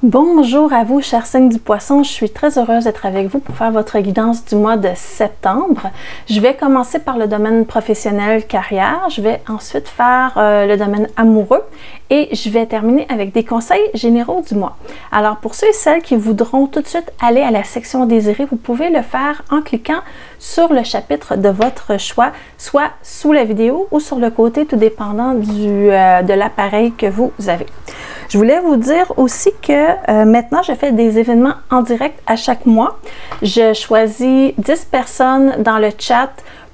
Bonjour à vous, chers signes du Poisson. Je suis très heureuse d'être avec vous pour faire votre guidance du mois de septembre. Je vais commencer par le domaine professionnel carrière. Je vais ensuite faire le domaine amoureux et je vais terminer avec des conseils généraux du mois. Alors, pour ceux et celles qui voudront tout de suite aller à la section désirée, vous pouvez le faire en cliquant sur le chapitre de votre choix, soit sous la vidéo ou sur le côté, tout dépendant de l'appareil que vous avez. Je voulais vous dire aussi que maintenant, je fais des événements en direct à chaque mois. Je choisis 10 personnes dans le chat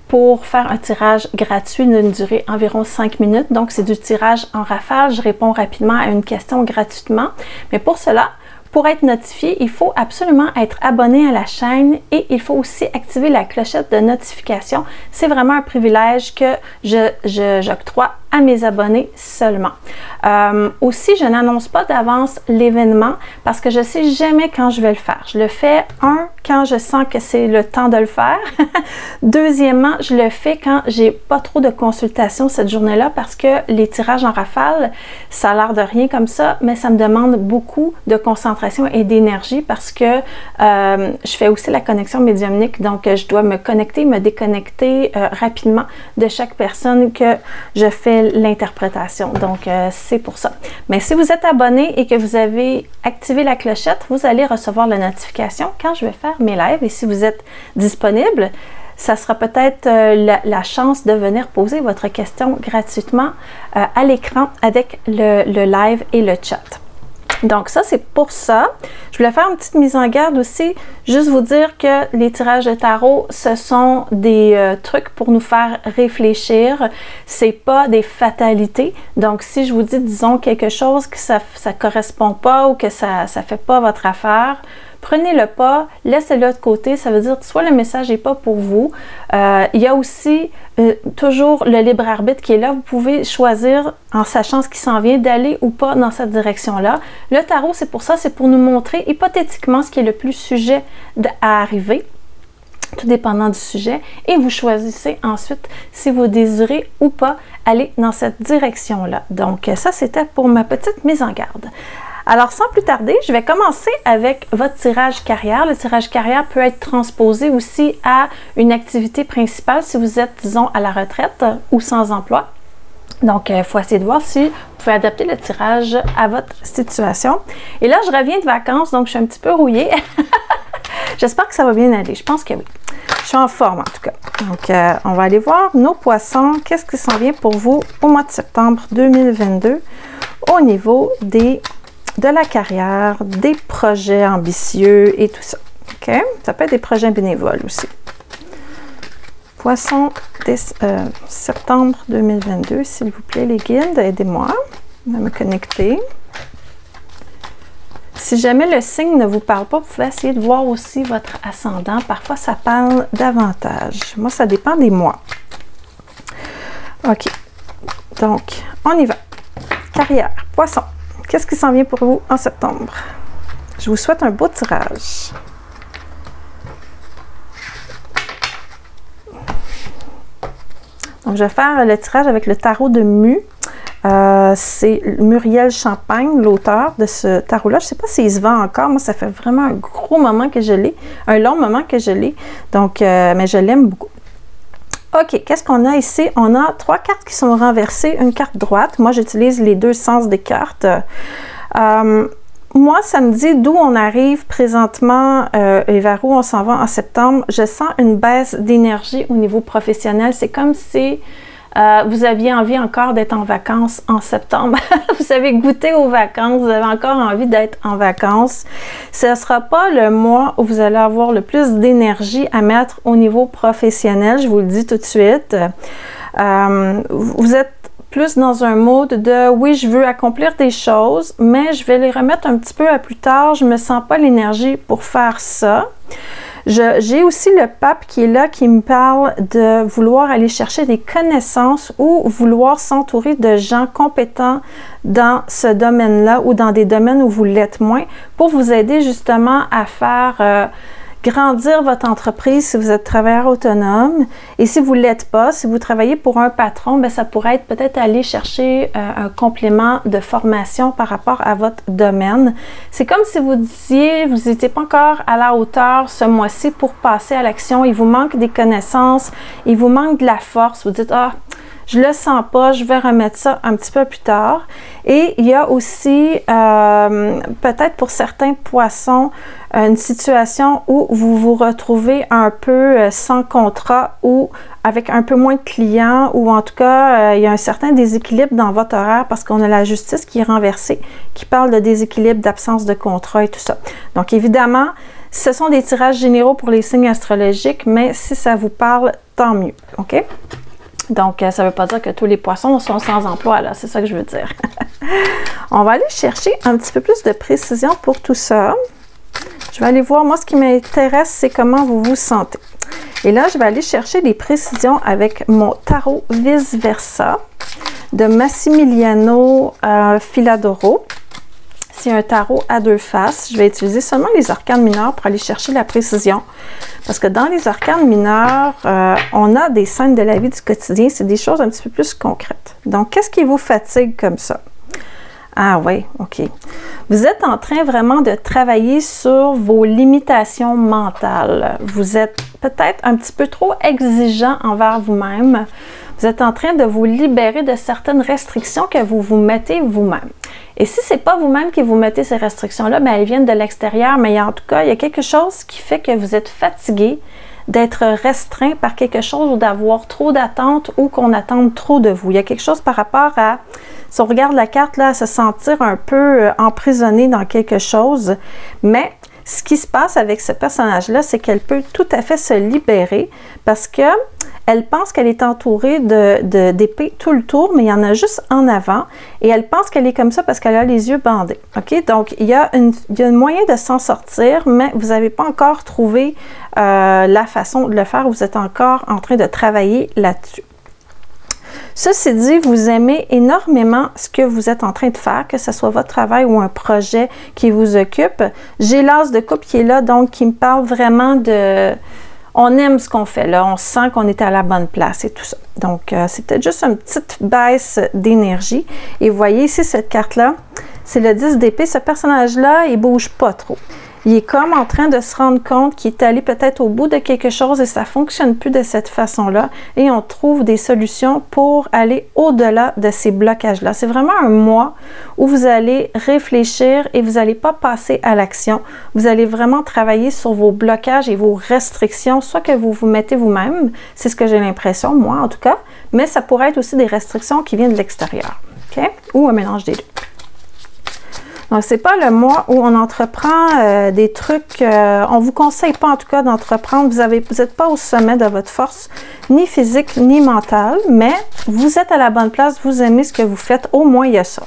pour faire un tirage gratuit d'une durée environ 5 minutes. Donc, c'est du tirage en rafale. Je réponds rapidement à une question gratuitement. Mais pour cela, pour être notifié, il faut absolument être abonné à la chaîne et il faut aussi activer la clochette de notification. C'est vraiment un privilège que j'octroie à mes abonnés seulement. Aussi, je n'annonce pas d'avance l'événement parce que je ne sais jamais quand je vais le faire. Je le fais, quand je sens que c'est le temps de le faire. Deuxièmement, je le fais quand j'ai pas trop de consultations cette journée-là parce que les tirages en rafale, ça a l'air de rien comme ça, mais ça me demande beaucoup de concentration et d'énergie parce que je fais aussi la connexion médiumnique, donc je dois me connecter, me déconnecter rapidement de chaque personne que je fais l'interprétation. Donc, c'est pour ça. Mais si vous êtes abonné et que vous avez activé la clochette, vous allez recevoir la notification quand je vais faire mes lives. Et si vous êtes disponible, ça sera peut-être la chance de venir poser votre question gratuitement à l'écran avec le live et le chat. Donc ça, c'est pour ça. Je voulais faire une petite mise en garde aussi, juste vous dire que les tirages de tarot, ce sont des trucs pour nous faire réfléchir. C'est pas des fatalités. Donc si je vous dis, disons, quelque chose que ça correspond pas ou que ça fait pas votre affaire, prenez-le pas, laissez-le de côté. Ça veut dire que soit le message n'est pas pour vous. Il y a aussi toujours le libre arbitre qui est là. Vous pouvez choisir, en sachant ce qui s'en vient, d'aller ou pas dans cette direction-là. Le tarot, c'est pour ça, c'est pour nous montrer hypothétiquement ce qui est le plus sujet à arriver, tout dépendant du sujet. Et vous choisissez ensuite si vous désirez ou pas aller dans cette direction-là. Donc ça, c'était pour ma petite mise en garde. Alors, sans plus tarder, je vais commencer avec votre tirage carrière. Le tirage carrière peut être transposé aussi à une activité principale si vous êtes, disons, à la retraite ou sans emploi. Donc, il faut essayer de voir si vous pouvez adapter le tirage à votre situation. Et là, je reviens de vacances, donc je suis un petit peu rouillée. J'espère que ça va bien aller. Je pense que oui. Je suis en forme, en tout cas. Donc, on va aller voir nos poissons. Qu'est-ce qui s'en vient pour vous au mois de septembre 2022 au niveau de la carrière, des projets ambitieux et tout ça. OK? Ça peut être des projets bénévoles aussi. Poisson, septembre 2022, s'il vous plaît, les guides, aidez-moi à me connecter. Si jamais le signe ne vous parle pas, vous pouvez essayer de voir aussi votre ascendant. Parfois, ça parle davantage. Moi, ça dépend des mois. OK. Donc, on y va. Carrière, poisson. Qu'est-ce qui s'en vient pour vous en septembre? Je vous souhaite un beau tirage. Donc, je vais faire le tirage avec le tarot de Mu. C'est Muriel Champagne, l'auteur de ce tarot-là. Je ne sais pas s'il se vend encore. Moi, ça fait vraiment un gros moment que je l'ai. Un long moment que je l'ai. Donc, mais je l'aime beaucoup. OK, qu'est-ce qu'on a ici? On a 3 cartes qui sont renversées, une carte droite. Moi, j'utilise les deux sens des cartes. Moi, ça me dit d'où on arrive présentement et vers où on s'en va en septembre. Je sens une baisse d'énergie au niveau professionnel. C'est comme si vous aviez envie encore d'être en vacances en septembre. Vous avez goûté aux vacances, vous avez encore envie d'être en vacances. Ce ne sera pas le mois où vous allez avoir le plus d'énergie à mettre au niveau professionnel, je vous le dis tout de suite. Vous êtes plus dans un mode de oui, je veux accomplir des choses, mais je vais les remettre un petit peu à plus tard. Je ne me sens pas l'énergie pour faire ça. J'ai aussi le pape qui est là, qui me parle de vouloir aller chercher des connaissances ou vouloir s'entourer de gens compétents dans ce domaine-là ou dans des domaines où vous l'êtes moins pour vous aider justement à faire grandir votre entreprise si vous êtes travailleur autonome. Et si vous ne l'êtes pas, si vous travaillez pour un patron, bien, ça pourrait être peut-être aller chercher un complément de formation par rapport à votre domaine. C'est comme si vous disiez, vous n'étiez pas encore à la hauteur ce mois-ci pour passer à l'action. Il vous manque des connaissances, il vous manque de la force. Vous dites, ah, je le sens pas, je vais remettre ça un petit peu plus tard. Et il y a aussi, peut-être pour certains poissons, une situation où vous vous retrouvez un peu sans contrat ou avec un peu moins de clients, ou en tout cas, il y a un certain déséquilibre dans votre horaire parce qu'on a la justice qui est renversée, qui parle de déséquilibre, d'absence de contrat et tout ça. Donc évidemment, ce sont des tirages généraux pour les signes astrologiques, mais si ça vous parle, tant mieux, OK? Donc, ça ne veut pas dire que tous les poissons sont sans emploi, là, c'est ça que je veux dire. On va aller chercher un petit peu plus de précision pour tout ça. Je vais aller voir, moi, ce qui m'intéresse, c'est comment vous vous sentez. Et là, je vais aller chercher des précisions avec mon tarot Vice Versa de Massimiliano Filadoro. C'est un tarot à deux faces. Je vais utiliser seulement les arcanes mineurs pour aller chercher la précision. Parce que dans les arcanes mineurs, on a des scènes de la vie du quotidien. C'est des choses un petit peu plus concrètes. Donc, qu'est-ce qui vous fatigue comme ça? Ah oui, OK. Vous êtes en train vraiment de travailler sur vos limitations mentales. Vous êtes peut-être un petit peu trop exigeant envers vous-même. Vous êtes en train de vous libérer de certaines restrictions que vous vous mettez vous-même. Et si ce n'est pas vous-même qui vous mettez ces restrictions-là, bien, elles viennent de l'extérieur, mais en tout cas, il y a quelque chose qui fait que vous êtes fatigué d'être restreint par quelque chose ou d'avoir trop d'attentes ou qu'on attende trop de vous. Il y a quelque chose par rapport à, si on regarde la carte, là, à se sentir un peu emprisonné dans quelque chose, mais ce qui se passe avec ce personnage-là, c'est qu'elle peut tout à fait se libérer parce que elle pense qu'elle est entourée d'épées tout le tour, mais il y en a juste en avant. Et elle pense qu'elle est comme ça parce qu'elle a les yeux bandés. OK? Donc, il y a un moyen de s'en sortir, mais vous n'avez pas encore trouvé la façon de le faire. Vous êtes encore en train de travailler là-dessus. Ceci dit, vous aimez énormément ce que vous êtes en train de faire, que ce soit votre travail ou un projet qui vous occupe. J'ai l'as de coupe qui est là, donc qui me parle vraiment de... On aime ce qu'on fait là, on sent qu'on est à la bonne place et tout ça. Donc, c'est peut-être juste une petite baisse d'énergie. Et vous voyez ici, cette carte-là, c'est le 10 d'épée. Ce personnage-là, il ne bouge pas trop. Il est comme en train de se rendre compte qu'il est allé peut-être au bout de quelque chose et ça ne fonctionne plus de cette façon-là. Et on trouve des solutions pour aller au-delà de ces blocages-là. C'est vraiment un mois où vous allez réfléchir et vous n'allez pas passer à l'action. Vous allez vraiment travailler sur vos blocages et vos restrictions, soit que vous vous mettez vous-même, c'est ce que j'ai l'impression, moi en tout cas, mais ça pourrait être aussi des restrictions qui viennent de l'extérieur, OK? Ou un mélange des deux. Donc, ce n'est pas le mois où on entreprend des trucs, on ne vous conseille pas en tout cas d'entreprendre, vous n'êtes pas au sommet de votre force, ni physique, ni mentale, mais vous êtes à la bonne place, vous aimez ce que vous faites, au moins il y a ça.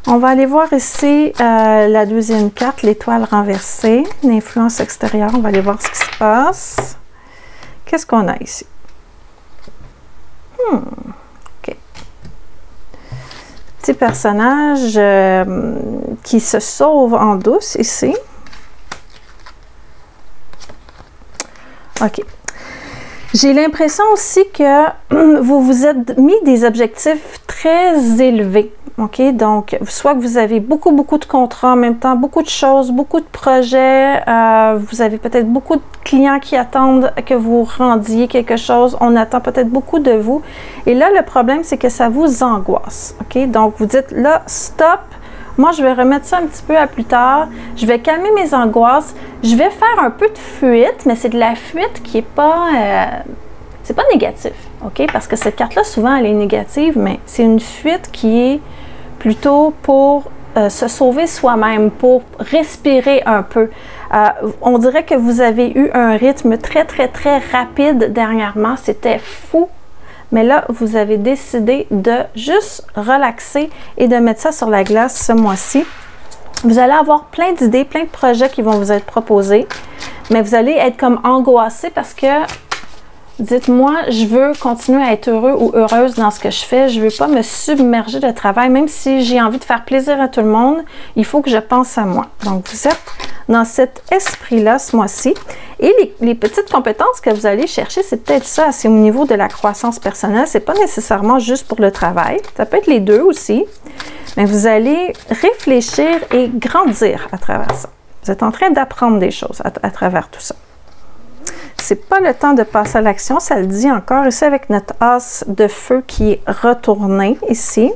On va aller voir ici la deuxième carte, l'étoile renversée, l'influence extérieure, on va aller voir ce qui se passe. Qu'est-ce qu'on a ici? Petit personnage qui se sauve en douce ici. OK. J'ai l'impression aussi que vous vous êtes mis des objectifs très élevés. OK? Donc, soit que vous avez beaucoup de contrats en même temps, beaucoup de choses, beaucoup de projets. Vous avez peut-être beaucoup de clients qui attendent que vous rendiez quelque chose. On attend peut-être beaucoup de vous. Et là, le problème, c'est que ça vous angoisse. OK? Donc, vous dites là, stop. Moi, je vais remettre ça un petit peu à plus tard. Je vais calmer mes angoisses. Je vais faire un peu de fuite, mais c'est de la fuite qui n'est pas... c'est pas négatif, OK? Parce que cette carte-là, souvent, elle est négative, mais c'est une fuite qui est plutôt pour se sauver soi-même, pour respirer un peu. On dirait que vous avez eu un rythme très rapide dernièrement. C'était fou. Mais là, vous avez décidé de juste relaxer et de mettre ça sur la glace ce mois-ci. Vous allez avoir plein d'idées, plein de projets qui vont vous être proposés, mais vous allez être comme angoissé parce que dites-moi, je veux continuer à être heureux ou heureuse dans ce que je fais. Je ne veux pas me submerger de travail, même si j'ai envie de faire plaisir à tout le monde, il faut que je pense à moi. Donc, vous êtes dans cet esprit-là ce mois-ci. Et les petites compétences que vous allez chercher, c'est peut-être ça, c'est au niveau de la croissance personnelle. C'est pas nécessairement juste pour le travail. Ça peut être les deux aussi. Mais vous allez réfléchir et grandir à travers ça. Vous êtes en train d'apprendre des choses à travers tout ça. C'est pas le temps de passer à l'action, ça le dit encore ici avec notre as de feu qui est retourné ici.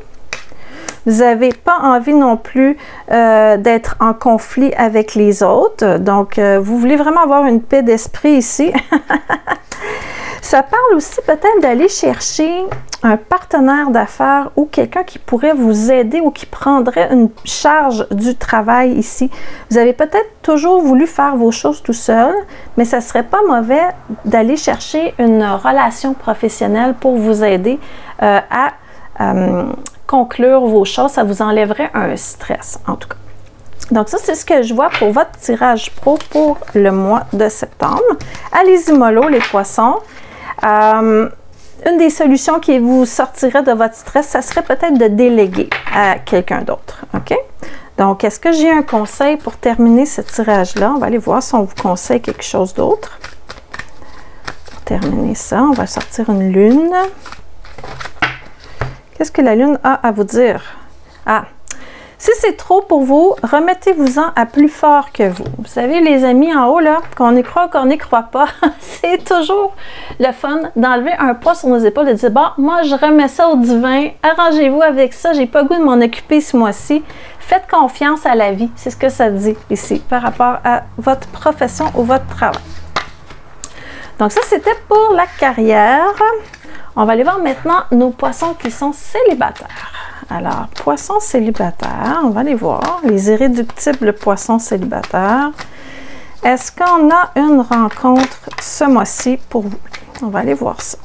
Vous n'avez pas envie non plus d'être en conflit avec les autres. Donc, vous voulez vraiment avoir une paix d'esprit ici. Ça parle aussi peut-être d'aller chercher un partenaire d'affaires ou quelqu'un qui pourrait vous aider ou qui prendrait une charge du travail ici. Vous avez peut-être toujours voulu faire vos choses tout seul, mais ça ne serait pas mauvais d'aller chercher une relation professionnelle pour vous aider à conclure vos choses. Ça vous enlèverait un stress, en tout cas. Donc ça, c'est ce que je vois pour votre tirage pro pour le mois de septembre. Allez-y mollo, les poissons. Une des solutions qui vous sortirait de votre stress, ça serait peut-être de déléguer à quelqu'un d'autre. OK? Donc, est-ce que j'ai un conseil pour terminer ce tirage-là? On va aller voir si on vous conseille quelque chose d'autre. Pour terminer ça, on va sortir une lune. Qu'est-ce que la lune a à vous dire? Ah! Si c'est trop pour vous, remettez-vous-en à plus fort que vous. Vous savez, les amis en haut, là, qu'on y croit ou qu'on n'y croit pas, c'est toujours le fun d'enlever un poids sur nos épaules et de dire, bon, moi, je remets ça au divin, arrangez-vous avec ça, j'ai pas le goût de m'en occuper ce mois-ci. Faites confiance à la vie, c'est ce que ça dit ici, par rapport à votre profession ou votre travail. Donc ça, c'était pour la carrière. On va aller voir maintenant nos poissons qui sont célibataires. Alors, poissons célibataires, on va aller voir. Les irréductibles poissons célibataires. Est-ce qu'on a une rencontre ce mois-ci pour vous? On va aller voir ça.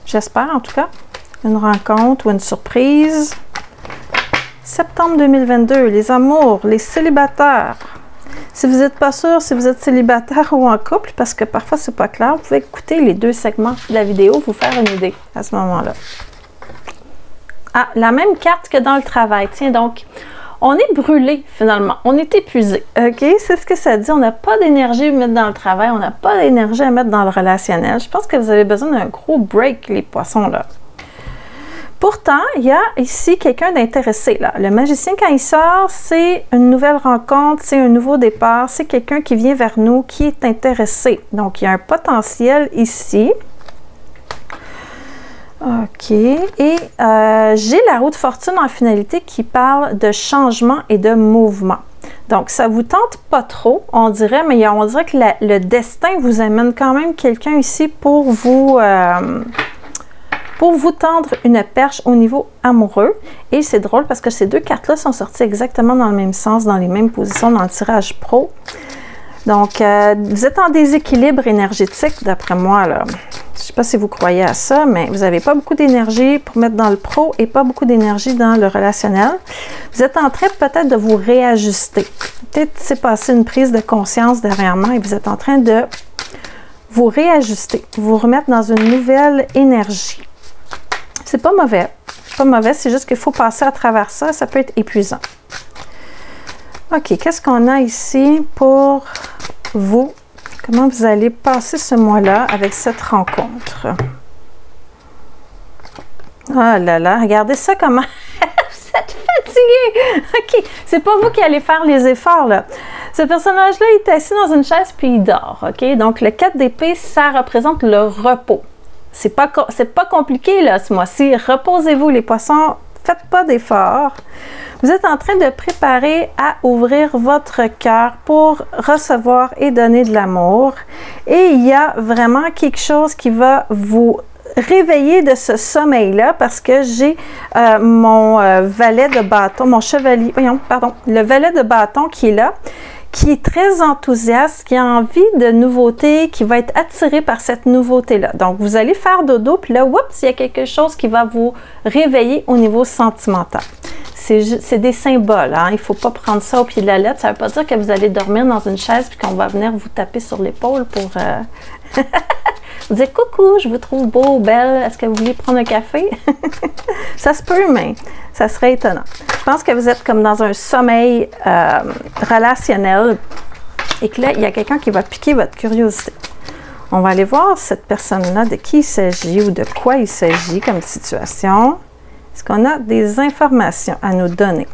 J'espère en tout cas. Une rencontre ou une surprise. Septembre 2022, les amours, les célibataires. Si vous n'êtes pas sûr si vous êtes célibataire ou en couple, parce que parfois c'est pas clair, vous pouvez écouter les deux segments de la vidéo, vous faire une idée à ce moment-là. Ah, la même carte que dans le travail. Tiens, donc, on est brûlé finalement. On est épuisé. OK? C'est ce que ça dit. On n'a pas d'énergie à mettre dans le travail. On n'a pas d'énergie à mettre dans le relationnel. Je pense que vous avez besoin d'un gros break, les poissons, là. Pourtant, il y a ici quelqu'un d'intéressé, là. Le magicien, quand il sort, c'est une nouvelle rencontre, c'est un nouveau départ. C'est quelqu'un qui vient vers nous, qui est intéressé. Donc, il y a un potentiel ici. OK. Et j'ai la roue de fortune en finalité qui parle de changement et de mouvement. Donc, ça ne vous tente pas trop, on dirait, mais on dirait que le destin vous amène quand même quelqu'un ici pour vous tendre une perche au niveau amoureux. Et c'est drôle parce que ces deux cartes-là sont sorties exactement dans le même sens, dans les mêmes positions dans le tirage pro. Donc, vous êtes en déséquilibre énergétique, d'après moi, là. Je ne sais pas si vous croyez à ça, mais vous n'avez pas beaucoup d'énergie pour mettre dans le pro et pas beaucoup d'énergie dans le relationnel. Vous êtes en train peut-être de vous réajuster. Peut-être s'est passé une prise de conscience dernièrement et vous êtes en train de vous réajuster, vous remettre dans une nouvelle énergie. C'est pas mauvais. C'est pas mauvais, c'est juste qu'il faut passer à travers ça. Ça peut être épuisant. OK, qu'est-ce qu'on a ici pour vous? Comment vous allez passer ce mois-là avec cette rencontre? Oh là là, regardez ça comment... vous êtes fatigué! OK, c'est pas vous qui allez faire les efforts, là. Ce personnage-là, il est assis dans une chaise puis il dort, OK? Donc, le 4 d'épée, ça représente le repos. C'est pas compliqué, là, ce mois-ci. Reposez-vous, les poissons. Faites pas d'efforts. Vous êtes en train de préparer à ouvrir votre cœur pour recevoir et donner de l'amour. Et il y a vraiment quelque chose qui va vous réveiller de ce sommeil-là parce que j'ai mon valet de bâton, mon chevalier, le valet de bâton qui est là, qui est très enthousiaste, qui a envie de nouveautés, qui va être attiré par cette nouveauté-là. Donc, vous allez faire dodo, puis là, oups, il y a quelque chose qui va vous réveiller au niveau sentimental. C'est des symboles, hein? Il ne faut pas prendre ça au pied de la lettre. Ça ne veut pas dire que vous allez dormir dans une chaise puis qu'on va venir vous taper sur l'épaule pour Dire coucou, je vous trouve beau, belle, est-ce que vous voulez prendre un café? Ça se peut, mais ça serait étonnant. Je pense que vous êtes comme dans un sommeil relationnel et que là, il y a quelqu'un qui va piquer votre curiosité. On va aller voir cette personne-là, de qui il s'agit ou de quoi il s'agit comme situation. Est-ce qu'on a des informations à nous donner?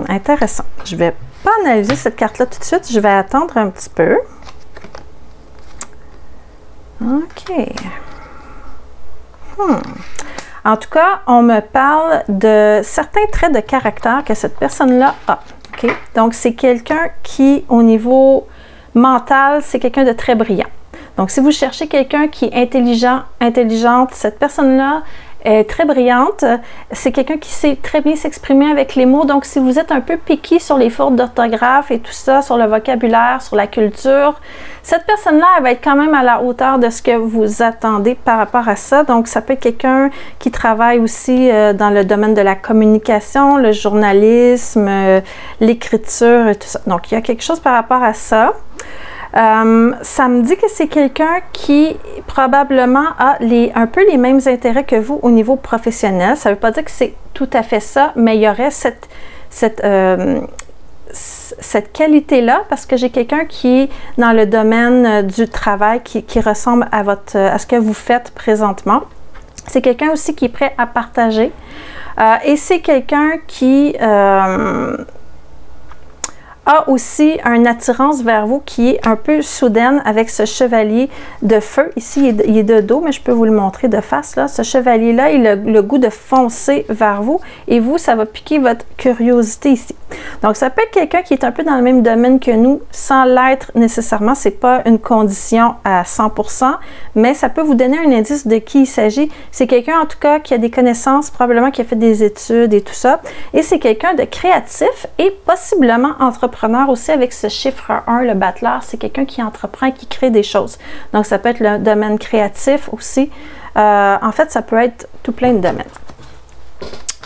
Intéressant. Je ne vais pas analyser cette carte-là tout de suite. Je vais attendre un petit peu. OK. En tout cas, on me parle de certains traits de caractère que cette personne-là a. OK? Donc, c'est quelqu'un qui, au niveau mental, c'est quelqu'un de très brillant. Donc, si vous cherchez quelqu'un qui est intelligent, intelligente, cette personne-là est très brillante. C'est quelqu'un qui sait très bien s'exprimer avec les mots. Donc, si vous êtes un peu piqué sur les fautes d'orthographe et tout ça, sur le vocabulaire, sur la culture, cette personne-là, elle va être quand même à la hauteur de ce que vous attendez par rapport à ça. Donc, ça peut être quelqu'un qui travaille aussi dans le domaine de la communication, le journalisme, l'écriture et tout ça. Donc, il y a quelque chose par rapport à ça. Ça me dit que c'est quelqu'un qui probablement a un peu les mêmes intérêts que vous au niveau professionnel. Ça ne veut pas dire que c'est tout à fait ça, mais il y aurait cette qualité-là parce que j'ai quelqu'un qui est dans le domaine du travail qui ressemble à ce que vous faites présentement. C'est quelqu'un aussi qui est prêt à partager et c'est quelqu'un qui a aussi une attirance vers vous qui est un peu soudaine avec ce chevalier de feu. Ici, il est de dos, mais je peux vous le montrer de face. Là. Ce chevalier-là, il a le goût de foncer vers vous et vous, ça va piquer votre curiosité ici. Donc, ça peut être quelqu'un qui est un peu dans le même domaine que nous, sans l'être nécessairement. Ce n'est pas une condition à 100%, mais ça peut vous donner un indice de qui il s'agit. C'est quelqu'un, en tout cas, qui a des connaissances, probablement qui a fait des études et tout ça. Et c'est quelqu'un de créatif et possiblement entrepreneur aussi avec ce chiffre 1, le battleur. C'est quelqu'un qui entreprend, qui crée des choses. Donc, ça peut être le domaine créatif aussi. En fait, ça peut être tout plein de domaines.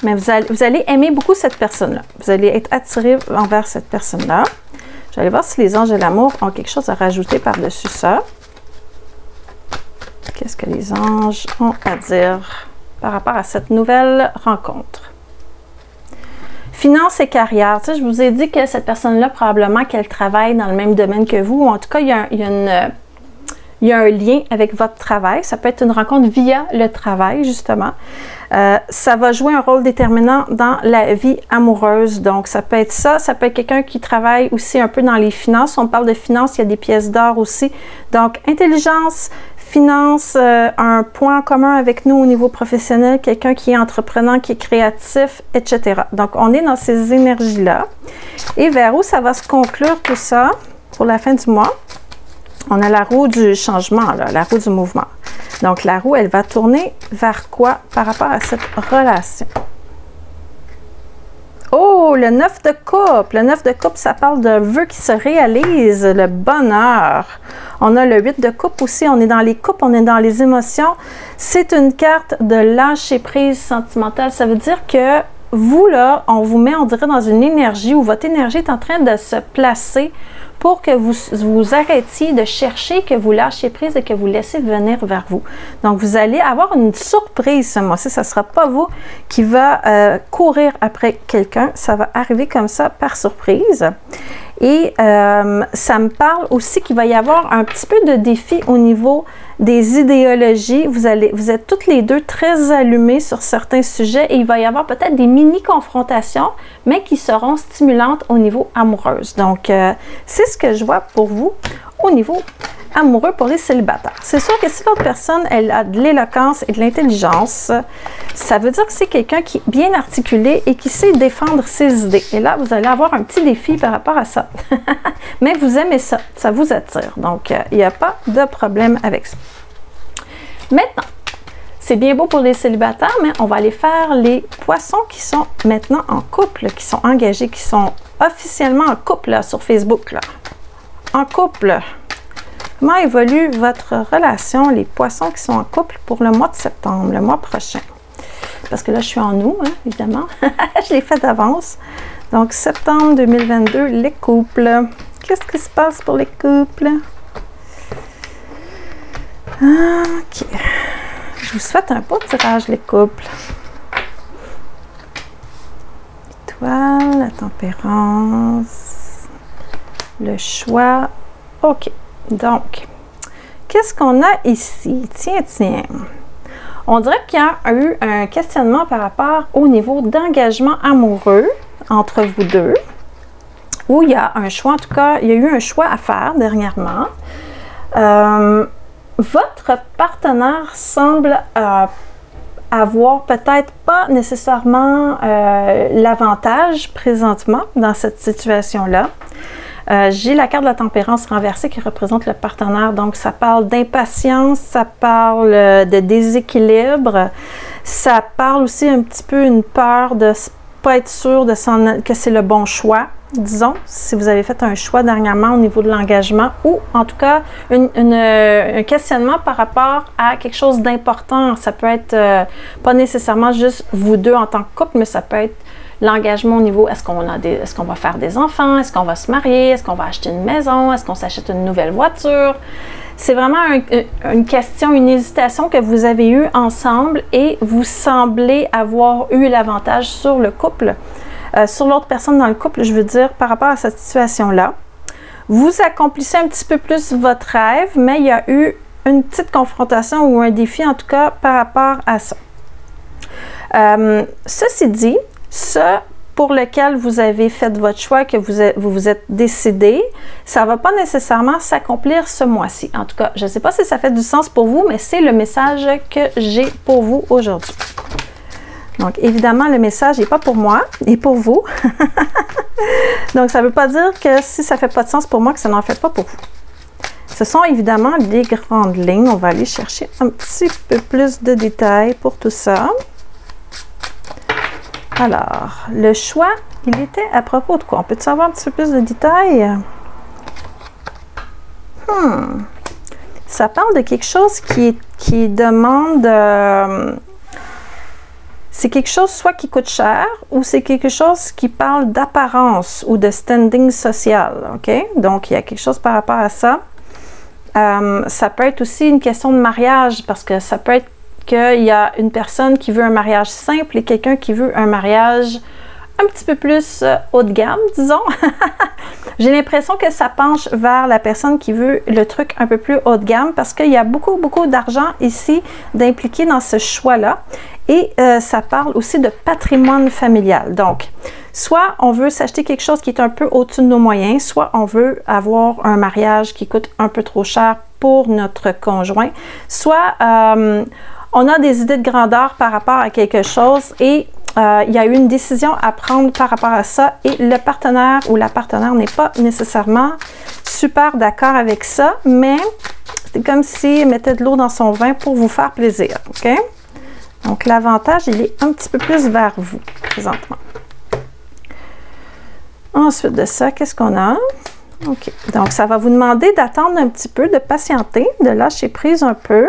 Mais vous allez aimer beaucoup cette personne-là. Vous allez être attiré envers cette personne-là. Je vais aller voir si les anges de l'amour ont quelque chose à rajouter par-dessus ça. Qu'est-ce que les anges ont à dire par rapport à cette nouvelle rencontre? Finances et carrière. Tu sais, je vous ai dit que cette personne-là, probablement qu'elle travaille dans le même domaine que vous. Ou en tout cas, il y a un lien avec votre travail. Ça peut être une rencontre via le travail, justement. Ça va jouer un rôle déterminant dans la vie amoureuse. Donc, ça peut être ça. Ça peut être quelqu'un qui travaille aussi un peu dans les finances. On parle de finances, il y a des pièces d'or aussi. Donc, intelligence, finance, un point commun avec nous au niveau professionnel, quelqu'un qui est entreprenant, qui est créatif, etc. Donc, on est dans ces énergies-là. Et vers où ça va se conclure tout ça pour la fin du mois? On a la roue du changement, là, la roue du mouvement. Donc, la roue, elle va tourner vers quoi par rapport à cette relation? Oh, le 9 de coupe. Le 9 de coupe, ça parle d'un vœu qui se réalise, le bonheur. On a le 8 de coupe aussi. On est dans les coupes, on est dans les émotions. C'est une carte de lâcher prise sentimentale. Ça veut dire que vous, là, on vous met, on dirait, dans une énergie où votre énergie est en train de se placer pour que vous arrêtiez de chercher, que vous lâchiez prise et que vous laissez venir vers vous. Donc, vous allez avoir une surprise ce mois-ci. Ce ne sera pas vous qui va courir après quelqu'un. Ça va arriver comme ça par surprise. Et ça me parle aussi qu'il va y avoir un petit peu de défi au niveau des idéologies. Vous êtes toutes les deux très allumées sur certains sujets et il va y avoir peut-être des mini-confrontations, mais qui seront stimulantes au niveau amoureuse. Donc, c'est ce que je vois pour vous au niveau amoureux pour les célibataires. C'est sûr que si l'autre personne, elle a de l'éloquence et de l'intelligence, ça veut dire que c'est quelqu'un qui est bien articulé et qui sait défendre ses idées. Et là, vous allez avoir un petit défi par rapport à ça. Mais vous aimez ça, ça vous attire. Donc, il n'y a pas de problème avec ça. Maintenant, c'est bien beau pour les célibataires, mais on va aller faire les poissons qui sont maintenant en couple, qui sont engagés, qui sont officiellement en couple là, sur Facebook. Là. En couple. Comment évolue votre relation, les poissons qui sont en couple pour le mois de septembre, le mois prochain? Parce que là, je suis en août, hein, évidemment. Je l'ai fait d'avance. Donc, septembre 2022, les couples. Qu'est-ce qui se passe pour les couples? OK. Je vous souhaite un beau tirage, les couples. Étoile, la tempérance, le choix. OK. Donc, qu'est-ce qu'on a ici? Tiens, tiens. On dirait qu'il y a eu un questionnement par rapport au niveau d'engagement amoureux entre vous deux, où il y a un choix, en tout cas, il y a eu un choix à faire dernièrement. Votre partenaire semble avoir peut-être pas nécessairement l'avantage présentement dans cette situation-là. J'ai la carte de la tempérance renversée qui représente le partenaire, donc ça parle d'impatience, ça parle de déséquilibre, ça parle aussi un petit peu une peur de ne pas être sûr que c'est le bon choix. Disons, si vous avez fait un choix dernièrement au niveau de l'engagement ou en tout cas un questionnement par rapport à quelque chose d'important. Ça peut être pas nécessairement juste vous deux en tant que couple, mais ça peut être l'engagement au niveau, est-ce qu'on va faire des enfants, est-ce qu'on va se marier, est-ce qu'on va acheter une maison, est-ce qu'on s'achète une nouvelle voiture. C'est vraiment une question, une hésitation que vous avez eue ensemble et vous semblez avoir eu l'avantage sur le couple. Sur l'autre personne dans le couple, je veux dire, par rapport à cette situation-là. Vous accomplissez un petit peu plus votre rêve, mais il y a eu une petite confrontation ou un défi, en tout cas, par rapport à ça. Ceci dit, ce pour lequel vous avez fait votre choix, que vous vous êtes décidé, ça ne va pas nécessairement s'accomplir ce mois-ci. En tout cas, je ne sais pas si ça fait du sens pour vous, mais c'est le message que j'ai pour vous aujourd'hui. Donc, évidemment, le message n'est pas pour moi, il est pour vous. Donc, ça ne veut pas dire que si ça ne fait pas de sens pour moi, que ça n'en fait pas pour vous. Ce sont évidemment les grandes lignes. On va aller chercher un petit peu plus de détails pour tout ça. Alors, le choix, il était à propos de quoi? On peut savoir un petit peu plus de détails? Ça parle de quelque chose qui demande... c'est quelque chose soit qui coûte cher ou c'est quelque chose qui parle d'apparence ou de standing social, OK? Donc, il y a quelque chose par rapport à ça. Ça peut être aussi une question de mariage parce que ça peut être qu'il y a une personne qui veut un mariage simple et quelqu'un qui veut un mariage un petit peu plus haut de gamme, disons. J'ai l'impression que ça penche vers la personne qui veut le truc un peu plus haut de gamme parce qu'il y a beaucoup d'argent ici d'impliquer dans ce choix-là. Et ça parle aussi de patrimoine familial. Donc, soit on veut s'acheter quelque chose qui est un peu au-dessus de nos moyens, soit on veut avoir un mariage qui coûte un peu trop cher pour notre conjoint, soit on a des idées de grandeur par rapport à quelque chose et il y a eu une décision à prendre par rapport à ça et le partenaire ou la partenaire n'est pas nécessairement super d'accord avec ça, mais c'est comme s'il mettait de l'eau dans son vin pour vous faire plaisir, OK? Donc, l'avantage, il est un petit peu plus vers vous, présentement. Ensuite de ça, qu'est-ce qu'on a? OK. Donc, ça va vous demander d'attendre un petit peu, de patienter, de lâcher prise un peu.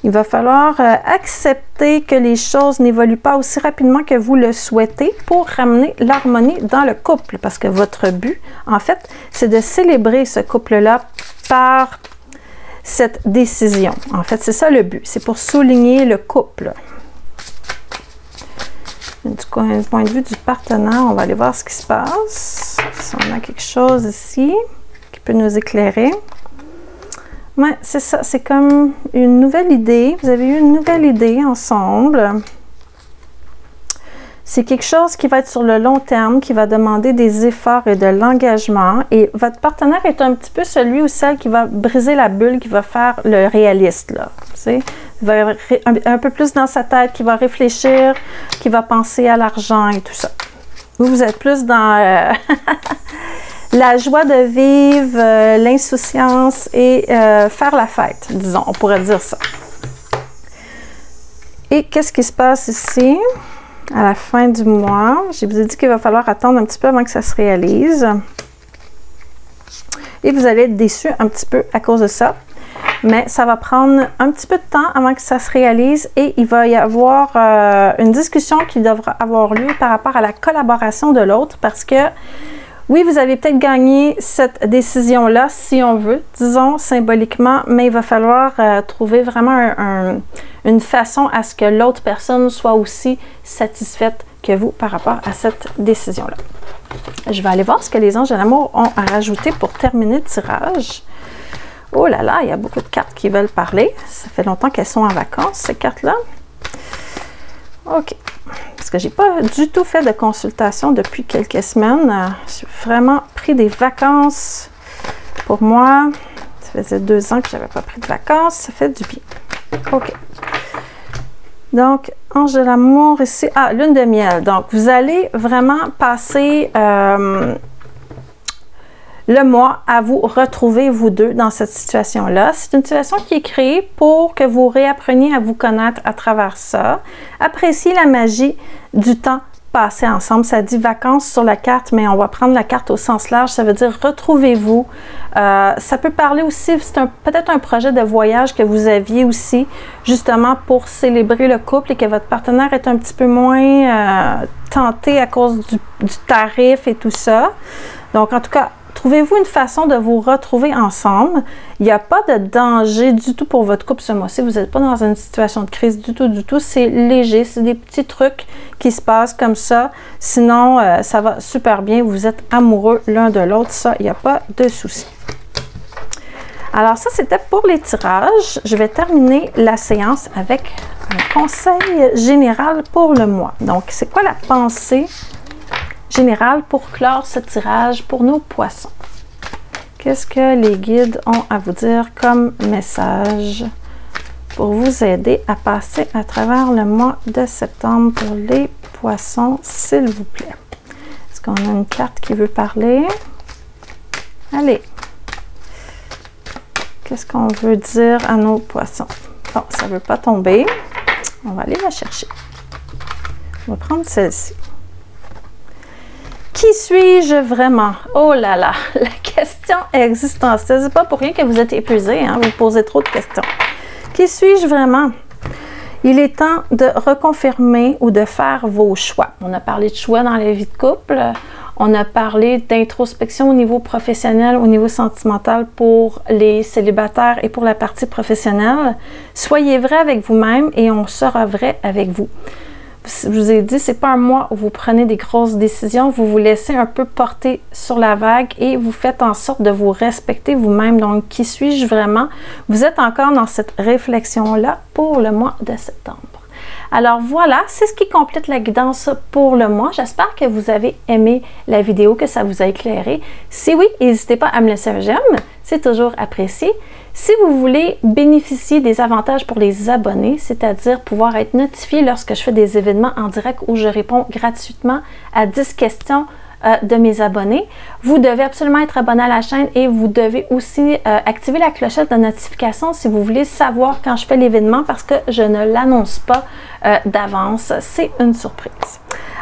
Il va falloir accepter que les choses n'évoluent pas aussi rapidement que vous le souhaitez pour ramener l'harmonie dans le couple. Parce que votre but, en fait, c'est de célébrer ce couple-là par cette décision. En fait, c'est ça le but. C'est pour souligner le couple. Du point de vue du partenaire, on va aller voir ce qui se passe. Si on a quelque chose ici qui peut nous éclairer. Ouais, c'est ça. C'est comme une nouvelle idée. Vous avez eu une nouvelle idée ensemble. C'est quelque chose qui va être sur le long terme, qui va demander des efforts et de l'engagement. Et votre partenaire est un petit peu celui ou celle qui va briser la bulle, qui va faire le réaliste, là. Tu sais, il va un peu plus dans sa tête, qui va réfléchir, qui va penser à l'argent et tout ça. Vous êtes plus dans la joie de vivre, l'insouciance et faire la fête, disons, on pourrait dire ça. Et qu'est-ce qui se passe ici? À la fin du mois, je vous ai dit qu'il va falloir attendre un petit peu avant que ça se réalise. Et vous allez être déçus un petit peu à cause de ça. Mais ça va prendre un petit peu de temps avant que ça se réalise et il va y avoir une discussion qui devra avoir lieu par rapport à la collaboration de l'autre parce que Oui, vous avez peut-être gagné cette décision-là, si on veut, disons symboliquement, mais il va falloir trouver vraiment une façon à ce que l'autre personne soit aussi satisfaite que vous par rapport à cette décision-là. Je vais aller voir ce que les anges de l'amour ont à rajouter pour terminer le tirage. Oh là là, il y a beaucoup de cartes qui veulent parler. Ça fait longtemps qu'elles sont en vacances, ces cartes-là. OK. Parce que j'ai pas du tout fait de consultation depuis quelques semaines. J'ai vraiment pris des vacances pour moi. Ça faisait 2 ans que j'avais pas pris de vacances. Ça fait du bien. OK. Donc, ange de l'amour ici. Ah, lune de miel. Donc, vous allez vraiment passer le mois à vous retrouver, vous deux, dans cette situation-là. C'est une situation qui est créée pour que vous réappreniez à vous connaître à travers ça. Appréciez la magie du temps passé ensemble. Ça dit vacances sur la carte, mais on va prendre la carte au sens large. Ça veut dire retrouvez-vous. Ça peut parler aussi, c'est peut-être un projet de voyage que vous aviez aussi, justement pour célébrer le couple et que votre partenaire est un petit peu moins tenté à cause du tarif et tout ça. Donc, en tout cas, trouvez-vous une façon de vous retrouver ensemble. Il n'y a pas de danger du tout pour votre couple ce mois-ci. Vous n'êtes pas dans une situation de crise du tout, du tout. C'est léger. C'est des petits trucs qui se passent comme ça. Sinon, ça va super bien. Vous êtes amoureux l'un de l'autre. Ça, il n'y a pas de souci. Alors ça, c'était pour les tirages. Je vais terminer la séance avec un conseil général pour le mois. Donc, c'est quoi la pensée générale pour clore ce tirage pour nos poissons? Qu'est-ce que les guides ont à vous dire comme message pour vous aider à passer à travers le mois de septembre pour les poissons, s'il vous plaît? Est-ce qu'on a une carte qui veut parler? Allez! Qu'est-ce qu'on veut dire à nos poissons? Bon, ça ne veut pas tomber. On va aller la chercher. On va prendre celle-ci. Qui suis-je vraiment? Oh là là, la question existentielle. C'est pas pour rien que vous êtes épuisé, hein? Vous posez trop de questions. Qui suis-je vraiment? Il est temps de reconfirmer ou de faire vos choix. On a parlé de choix dans la vie de couple. On a parlé d'introspection au niveau professionnel, au niveau sentimental pour les célibataires et pour la partie professionnelle. Soyez vrai avec vous-même et on sera vrai avec vous. Je vous ai dit, c'est pas un mois où vous prenez des grosses décisions, vous vous laissez un peu porter sur la vague et vous faites en sorte de vous respecter vous-même. Donc, qui suis-je vraiment? Vous êtes encore dans cette réflexion-là pour le mois de septembre. Alors voilà, c'est ce qui complète la guidance pour le mois. J'espère que vous avez aimé la vidéo, que ça vous a éclairé. Si oui, n'hésitez pas à me laisser un j'aime, c'est toujours apprécié. Si vous voulez bénéficier des avantages pour les abonnés, c'est-à-dire pouvoir être notifié lorsque je fais des événements en direct où je réponds gratuitement à 10 questions de mes abonnés, vous devez absolument être abonné à la chaîne et vous devez aussi activer la clochette de notification si vous voulez savoir quand je fais l'événement parce que je ne l'annonce pas d'avance. C'est une surprise.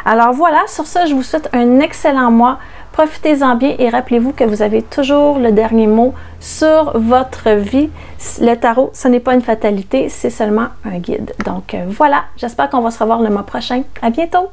Alors voilà, sur ça, je vous souhaite un excellent mois. Profitez-en bien et rappelez-vous que vous avez toujours le dernier mot sur votre vie. Le tarot, ce n'est pas une fatalité, c'est seulement un guide. Donc voilà, j'espère qu'on va se revoir le mois prochain. À bientôt!